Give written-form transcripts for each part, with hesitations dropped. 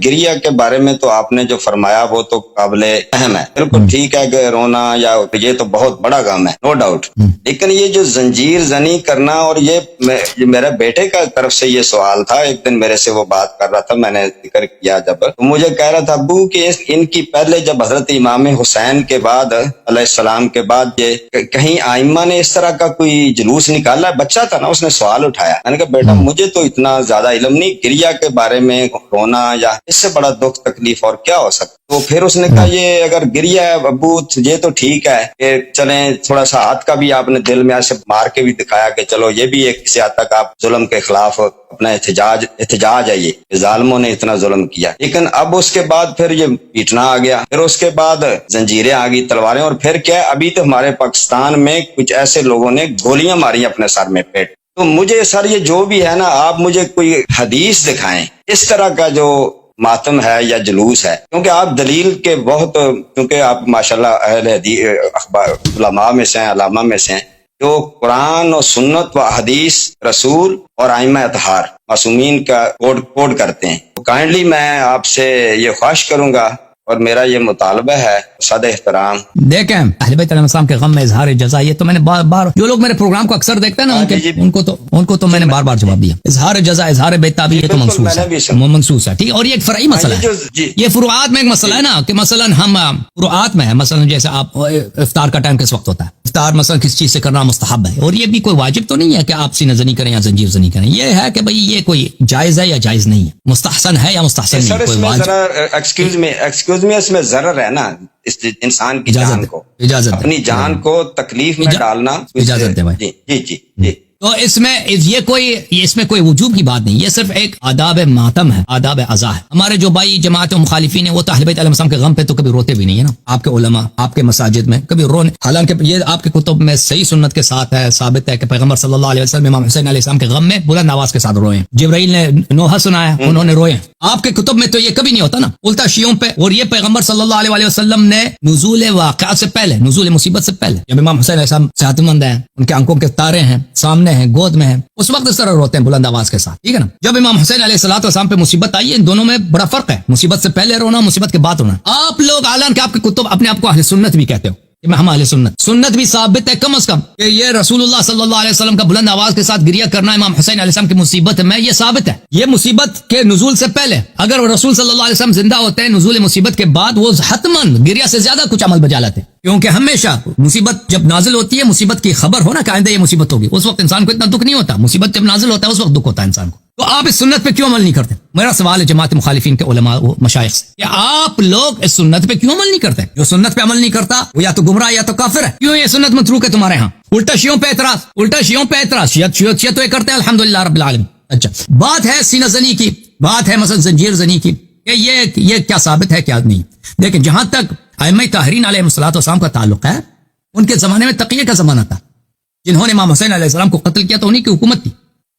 گریا کے بارے میں تو آپ نے جو فرمایا وہ تو قابل اہم ہے، بالکل ٹھیک ہے کہ رونا یا یہ تو بہت بڑا غم ہے، نو ڈاؤٹ، لیکن یہ جو زنجیر زنی کرنا، اور یہ میرے بیٹے کا طرف سے یہ سوال تھا، ایک دن میرے سے وہ بات کر رہا تھا، میں نے ذکر کیا جب، تو مجھے کہہ رہا تھا ابو کہ ان کی پہلے جب حضرت امام حسین کے بعد علیہ السلام کے بعد یہ کہیں آئمہ نے اس طرح کا کوئی جلوس نکالا ہے؟ بچہ تھا نا، اس نے سوال اٹھایا، میں نے کہا بیٹا مجھے تو اتنا زیادہ علم نہیں، گریا کے بارے میں رونا یا اس سے بڑا دکھ تکلیف اور کیا ہو سکتا. تو پھر اس نے کہا یہ اگر گریا ہے ابو یہ تو ٹھیک ہے کہ چلیں تھوڑا سا ہاتھ کا بھی آپ نے دل میں ایسے مار کے بھی دکھایا کہ چلو یہ بھی ایک کسی حد تک آپ ظلم کے خلاف اپنا احتجاج ہے، یہ ظالموں نے اتنا ظلم کیا. لیکن اب اس کے بعد پھر یہ پیٹنا آ گیا، پھر اس کے بعد زنجیریں آ گئی، تلواریں، اور پھر کیا ابھی تو ہمارے پاکستان میں کچھ ایسے لوگوں نے گولیاں ماری اپنے سر میں پیٹ. تو مجھے سر یہ جو بھی ہے نا، آپ مجھے کوئی حدیث دکھائیں اس طرح کا جو ماتم ہے یا جلوس ہے، کیونکہ آپ دلیل کے بہت، کیونکہ آپ ماشاءاللہ اہل اخبار علماء میں سے ہیں، علامہ میں سے ہیں، جو قرآن اور سنت و حدیث رسول اور ائمہ اطہار معصومین کا کوڈ کرتے ہیں. تو کائنڈلی میں آپ سے یہ خواہش کروں گا اور میرا یہ مطالبہ ہے سادہ احترام. دیکھیں اہل بیت علیہ السلام کے غم میں اظہار جزا، یہ تو میں نے بار جو لوگ میرے پروگرام کو اکثر دیکھتے ہیں نا ان کو تو میں نے بار جواب دیا. اظہار جزا، اظہار بیتابی، یہ تو منسوخ ہے، ٹھیک ہے. اور یہ ایک فرعی مسئلہ ہے، یہ فروعات میں ایک مسئلہ ہے نا، کہ مثلا ہم فروعات میں ہے، مثلا جیسے آپ افطار کا ٹائم کس وقت ہوتا ہے، افطار مثلا کس چیز سے کرنا مستحب ہے، اور یہ بھی کوئی واجب تو نہیں ہے کہ آپ سینہ زنی کریں یا زنجیر زنی کریں. یہ ہے کہ بھئی یہ کوئی جائز ہے یا جائز نہیں ہے، مستحسن ہے یا مستحسن نہیں ہے. کوئی واجب ایکسکیوز می، اس میں ضرر ہے نا اس انسان کی جان کو، اپنی جان کو تکلیف میں ڈالنا. اجازت دے بھائی. جی تو اس میں کوئی وجوب کی بات نہیں، یہ صرف ایک آداب ماتم ہے، آداب عزا ہے. ہمارے جو بھائی جماعت و مخالفین ہیں وہ تو اہل بیت علیہ السلام کے غم پہ تو کبھی روتے بھی نہیں ہے نا. آپ کے علماء آپ کے مساجد میں کبھی رونے، حالانکہ یہ آپ کے کتب میں صحیح سنت کے ساتھ ہے، ثابت ہے کہ پیغمبر صلی اللہ علیہ وسلم امام حسین علیہ السلام کے غم میں بلند آواز کے ساتھ روئے ہیں. جبرائیل نے نوحہ سنایا، انہوں نے روئے. آپ کے کتب میں تو یہ کبھی نہیں ہوتا نا، الٹا شیعوں پہ. اور یہ پیغمبر صلی اللہ علیہ وسلم نے نزول واقعہ سے پہلے، نزول مصیبت سے پہلے، جب امام حسین علیہ السلام صحت مند ہیں، ان کے آنکھوں کے تارے ہیں، سامنے ہیں، گود میں ہیں، اس وقت اس طرح روتے ہیں بلند آواز کے ساتھ، ٹھیک ہے نا. جب امام حسین علیہ السلام پہ مصیبت آئی، ان دونوں میں بڑا فرق ہے، مصیبت سے پہلے رونا، مصیبت کے بعد رونا. آپ لوگ اعلان کہ آپ کے کتب اپنے آپ کو اہل سنت بھی کہتے ہو، ہم اہل سنت بھی ثابت ہے کم از کم کہ یہ رسول اللہ صلی اللہ علیہ وسلم کا بلند آواز کے ساتھ گریہ کرنا امام حسین علیہ السلام کی مصیبت میں، یہ ثابت ہے. یہ مصیبت کے نزول سے پہلے، اگر رسول صلی اللہ علیہ وسلم زندہ ہوتے ہیں نزول مصیبت کے بعد، وہ حتماً گریہ سے زیادہ کچھ عمل بجا لیتے، کیونکہ ہمیشہ مصیبت جب نازل ہوتی ہے، مصیبت کی خبر ہونا کہ آئندہ یہ مصیبت ہوگی، اس وقت انسان کو اتنا دکھ نہیں ہوتا. مصیبت جب نازل ہوتا ہے اس وقت دکھ ہوتا ہے انسان کو. تو آپ اس سنت پہ کیوں عمل نہیں کرتے؟ میرا سوال ہے جماعت مخالفین کے علماء و مشائخ سے کہ آپ لوگ اس سنت پہ کیوں عمل نہیں کرتے؟ جو سنت پہ عمل نہیں کرتا وہ یا تو گمراہ یا تو کافر ہے. کیوں یہ سنت متروک ہے تمہارے ہاں؟ الٹا شیعوں پہ اعتراض، شیعہ تو یہ کرتے ہیں الحمدللہ رب العالمین. اچھا بات ہے سینہ زنی کی، بات ہے مثلا زنجیر زنی کی، کہ یہ کیا ثابت ہے کیا نہیں. دیکھیں جہاں تک ائمہ طاہرین علیہ الصلوۃ کا تعلق ہے، ان کے زمانے میں تقیہ کا زمانہ تھا. جنہوں نے امام حسین علیہ السلام کو قتل کیا تو انہی کی حکومت تھی.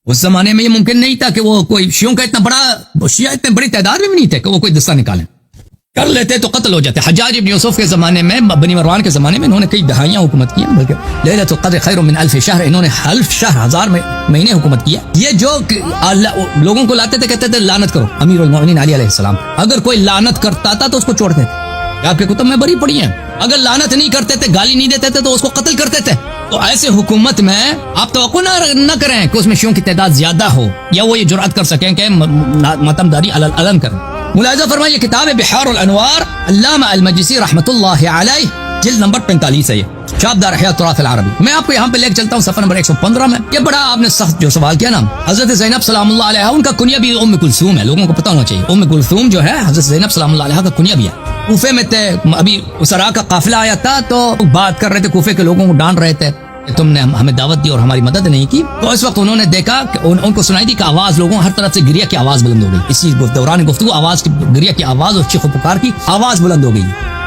اس زمانے میں یہ ممکن نہیں تھا کہ وہ کوئی شیعوں کا اتنا بڑا، شیعہ اتنے بڑی تعداد میں بھی نہیں تھے کہ وہ کوئی دستہ نکالیں، کر لیتے تو قتل ہو جاتے. حجاج ابن یوسف کے زمانے میں، بنی مروان کے زمانے میں، انہوں نے کئی دہائیاں حکومت کی، بلکہ لیلۃ القدر خیر من الف شہر، انہوں نے 1000 شہر، 1000 مہینے حکومت کیا. یہ جو لوگوں کو لاتے تھے کہتے تھے لعنت کرو امیر المومنین علی علیہ السلام. اگر کوئی لعنت کرتا تھا تو اس کو چھوڑتے تھے، آپ کے کتب میں بڑی پڑھی ہیں. اگر لعنت نہیں کرتے تھے، گالی نہیں دیتے تھے تو اس کو قتل کرتے تھے. تو ایسے حکومت میں آپ توقع نہ کریں کہ اس میں شیعوں کی تعداد زیادہ ہو، یا وہ یہ جرأت کر سکیں کہ ماتم داری علن کریں. ملاحظہ فرمائیے کتاب بحار الانوار علامہ المجلسی رحمۃ اللہ علیہ، جلد نمبر 45 ہے، یہ شابدار احیاء التراث العربی. میں آپ کو یہاں پہ لے کے چلتا ہوں صفحہ نمبر 115 میں. یہ بڑا آپ نے سخت جو سوال کیا نا، حضرت زینب سلام اللہ علیہ، ان کا کنیہ بھی ام کلثوم ہے، لوگوں کو پتہ ہونا چاہیے. ام کلثوم جو ہے حضرت زینب سلام اللہ علیہ کا کنیہ بھی ہے. کوفے میں تھے، ابھی اسرا کا قافلہ آیا تھا تو بات کر رہے تھے، کوفے کے لوگوں کو ڈانٹ رہے تھے کہ تم نے ہمیں دعوت دی اور ہماری مدد نہیں کی. تو اس وقت انہوں نے دیکھا کہ ان کو سنائی دی کہ آواز لوگوں ہر طرف سے گریہ کی آواز بلند ہو گئی. اسی دوران گفتگو آواز کی، گریہ کی آواز اور چیخ و پکار کی آواز بلند ہو گئی.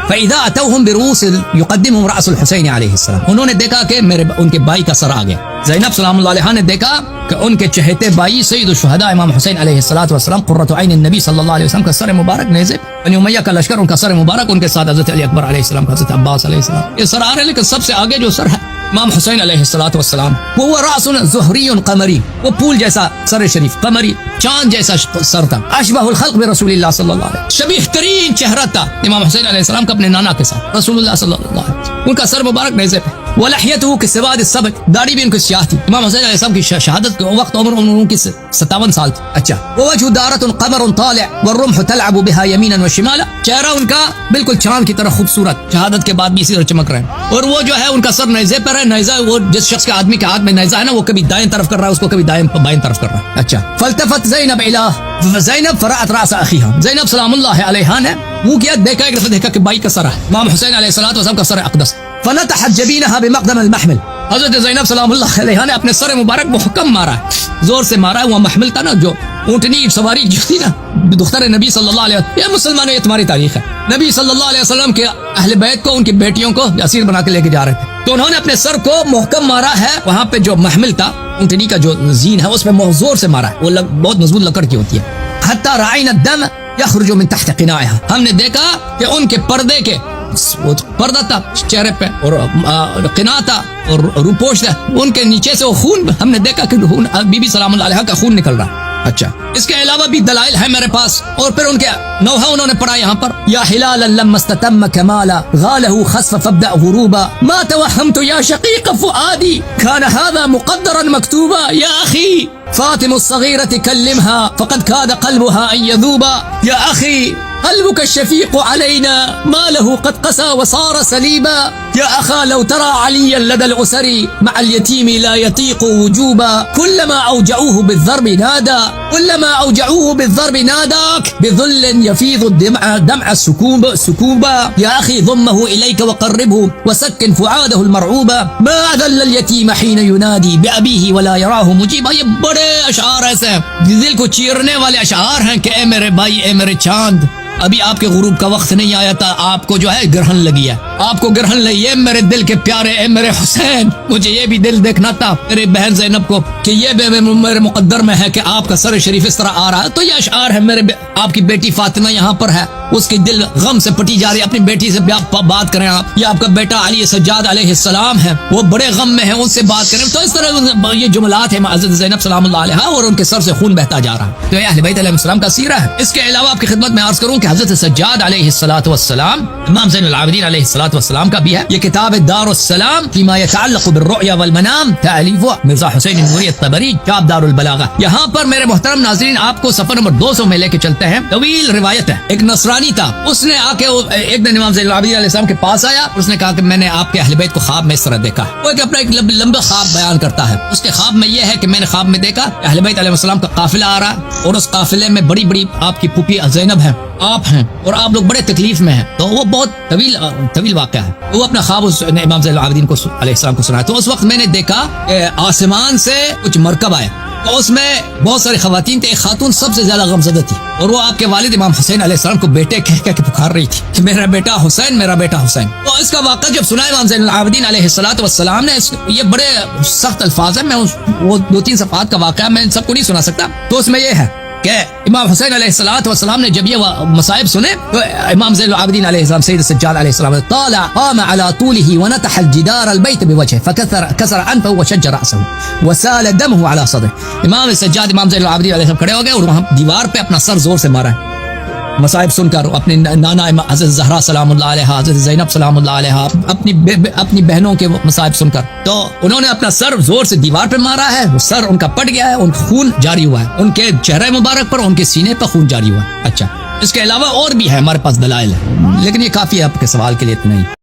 فَإِذَا أَتَوْهُمْ بِرُؤُوسِ يُقَدِّمُهُمْ رَأْسُ الْحُسَيْنِ عَلَيْهِ السَّلَامُ. انہوں نے دیکھا کہ ان کے بھائی کا سر آ گیا. زینب سلام اللہ علیہ نے دیکھا کہ ان کے چہتے بھائی سید الشہداء امام حسین علیہ السلام قرۃ عین النبی صلی اللہ علیہ وسلم کا سر مبارک نیزے بنی امیہ کا لشکر ان کا سر مبارک، ان کے ساتھ حضرت علی اکبر علیہ السلام، حضرت عباس علیہ السلام، یہ سر آ رہے، لیکن سب سے آگے جو سر ہے امام حسین علیہ الصلوۃ والسلام وہ راس زہری قمری، وہ پھول جیسا سر شریف، قمری چاند جیسا سر تھا، اشبہ الخلق برسول اللہ صلی اللہ علیہ وسلم، شبیہ ترین چہرہ تھا امام حسین علیہ السلام کا اپنے نانا کے ساتھ، رسول اللہ صلی اللہ علیہ وسلم، ان کا سر مبارک نیزے پہ، ولحیتہ کسواد السبع، داڑھی بھی ان کی سیاہ تھی، امام حسین علیہ السلام کی شہادت کے وقت عمر ان کی 57 سال تھی. اچھا، ووجہ دارۃ قمر طالع والرمح تلعب بها يمينا وشمالا، چہرہ ان کا بالکل چاند کی طرح خوبصورت، شہادت کے بعد بھی اسی طرح چمک رہے ہیں، اور وہ جو ہے ان کا سر نیزے پر ہے، نیزہ وہ جس شخص کے آدمی کے ہاتھ میں نیزہ ہے نا، وہ کبھی دائیں طرف کر رہا ہے اس کو، کبھی بائیں طرف کر رہا ہے. اچھا، فالتفت زینب الی زینب فرأت راس اخیها، زینب سلام اللہ علیہا نے وہ کیا دیکھا، ایک دفعہ دیکھا کہ بھائی کا سر ہے، امام حسین علیہ الصلوۃ والسلام کا سر اقدس، فنتحت جبینها بمقدم المحمل، حضرت زینب سلام اللہ علیہا نے اپنے سر مبارک محکم مارا ہے، زور سے مارا ہے، وہ محمل تھا نا جو اونٹنی سواری جو تھی نا، دختر نبی صلی اللہ علیہ وسلم، یہ مسلمانوں یہ تمہاری تاریخ ہے، نبی صلی اللہ علیہ وسلم کے اہل بیت کو، ان کی بیٹیوں کو اسیر بنا کے لے کے جا رہے تھے، تو انہوں نے اپنے سر کو محکم مارا ہے، وہاں پہ جو محمل تھا اونٹنی کا جو زین ہے اس پہ زور سے مارا ہے، وہ بہت مضبوط لکڑ کی ہوتی ہے، حتی رأینا الدم یخرج من تحت قناعها، ہم نے دیکھا کہ ان کے پردے کے پردہ تھا چہرے پہ اور قناع تھا اور روپوش تھا، ان کے نیچے سے وہ خون، ہم نے دیکھا کہ بی بی سلام اللہ علیہ کا خون نکل رہا. اچھا، اس کے علاوہ بھی دلائل ہے میرے پاس، اور پھر ان کے نوحہ انہوں نے پڑھا یہاں پر، یا ہلالا لما استتم کمالا غاله خسف فابدأ غروبا ما توهمت یا شقیق فؤادی كان هذا مقدرا مكتوبا یا اخی فاطم الصغيرة كلمها فقد كاد قلبها أن يذوبا يا أخي قلبك الشفيق علينا ما له قد قسى وصار سليبا يا أخا لو ترى عليا لدى الأسر مع اليتيم لا يطيق وجوبا كلما أوجعوه بالضرب نادى كلما أوجعوه بالضرب ناداك بذل يفيض دمع سكوبا يا أخي ضمه إليك وقربه وسكن فعاده المرعوبا ما أذل اليتيم حين ينادي بأبيه ولا يراه مجيبا. یہ بڑے اشعار ایسے ہیں دل کو چیرنے والے اشعار ہیں کہ اے میرے بھائی، اے میرے چاند، ابھی آپ کے غروب کا وقت نہیں آیا تھا، آپ کو جو ہے گرہن لگی ہے، آپ کو گرہن لگی ہے میرے دل کے پیارے، اے میرے حسین، مجھے یہ بھی دل دیکھنا تھا میرے بہن زینب کو کہ یہ میرے مقدر میں ہے کہ آپ کا سر شریف اس طرح آ رہا ہے. تو یہ اشعار ہے میرے آپ کی بیٹی فاطمہ یہاں پر ہے، اس کی دل غم سے پٹی جا رہی ہے، اپنی بیٹی سے بات کریں آپ، یا آپ کا بیٹا علی سجاد علیہ السلام ہے، وہ بڑے غم میں ہے، ان سے بات کریں. تو اس طرح یہ جملات ہیں حضرت زینب سلام اللہ علیہا، اور ان کے سر سے خون بہتا جا رہا ہے. تو یہ اہل بیت علیہ السلام کا سیرہ ہے. اس کے علاوہ آپ کی خدمت میں عرض کروں کہ حضرت سجاد علیہ الصلوۃ والسلام امام زین العابدین علیہ الصلوۃ والسلام کا بھی ہے، یہ کتاب دار السلام فيما يتعلق بالرؤيا والمنام، تالیف مرزا حسین نوری الطبری، کتاب دار البلاغہ. یہاں پر میرے محترم ناظرین آپ کو صفحہ نمبر 200 میں لے کے چلتے ہیں. طویل روایت ہے، ایک نصرانی تھا، اس نے آ کے ایک دن امام زین العابدین علیہ السلام کے پاس آیا، اس نے کہا کہ میں نے آپ کے اہل بیت کو خواب میں اس طرح دیکھا. وہ اپنا ایک لمبا خواب بیان کرتا ہے. اس کے خواب میں یہ ہے کہ میں نے خواب میں دیکھا کہ اہل بیت علیہ السلام کا قافلہ آ رہا ہے، اور اس قافلے میں بڑی بڑی آپ کی پھوپھی زینب ہیں، آپ ہیں، اور آپ لوگ بڑے تکلیف میں ہیں. تو وہ بہت طویل واقعہ ہے. وہ اپنا خواب اس نے امام زین العابدین کو علیہ السلام کو سنایا. تو اس وقت میں نے دیکھا کہ آسمان سے کچھ مرکب آئے، تو اس میں بہت ساری خواتین تھے. ایک خاتون سب سے زیادہ غمزدہ تھی، اور وہ آپ کے والد امام حسین علیہ السلام کو بیٹے کہہ کے پکار رہی تھی کہ میرا بیٹا حسین، میرا بیٹا حسین. تو اس کا واقعہ جب سنا امام زین العابدین علیہ الصلوۃ والسلام نے، یہ بڑے سخت الفاظ ہیں، میں وہ 2-3 صفحات کا واقعہ میں ان سب کو نہیں سنا سکتا. تو اس میں یہ ہے کہ امام حسین علیہ الصلوۃ والسلام نے جب یہ مصائب سنے تو امام زین العابدین علیہ السلام سید سجاد علیہ السلام طالع قام على طوله ونتح الجدار البيت بوجهه فكسر انفه وشج راسه وسال دمه على صدره. امام سجاد امام زین العابدین علیہ السلام کھڑے ہو گئے اور وہاں دیوار پہ اپنا سر زور سے مارا ہے مصائب سن کر. اپنے نانا حضرت زہرا سلام اللہ علیہا، حضرت زینب سلام اللہ علیہا، اپنی بہنوں کے مصائب سن کر، تو انہوں نے اپنا سر زور سے دیوار پہ مارا ہے. وہ سر ان کا پٹ گیا ہے، ان کا خون جاری ہوا ہے، ان کے چہرے مبارک پر، ان کے سینے پر خون جاری ہوا ہے. اچھا، اس کے علاوہ اور بھی ہے ہمارے پاس دلائل ہے، لیکن یہ کافی ہے آپ کے سوال کے لیے اتنا ہی.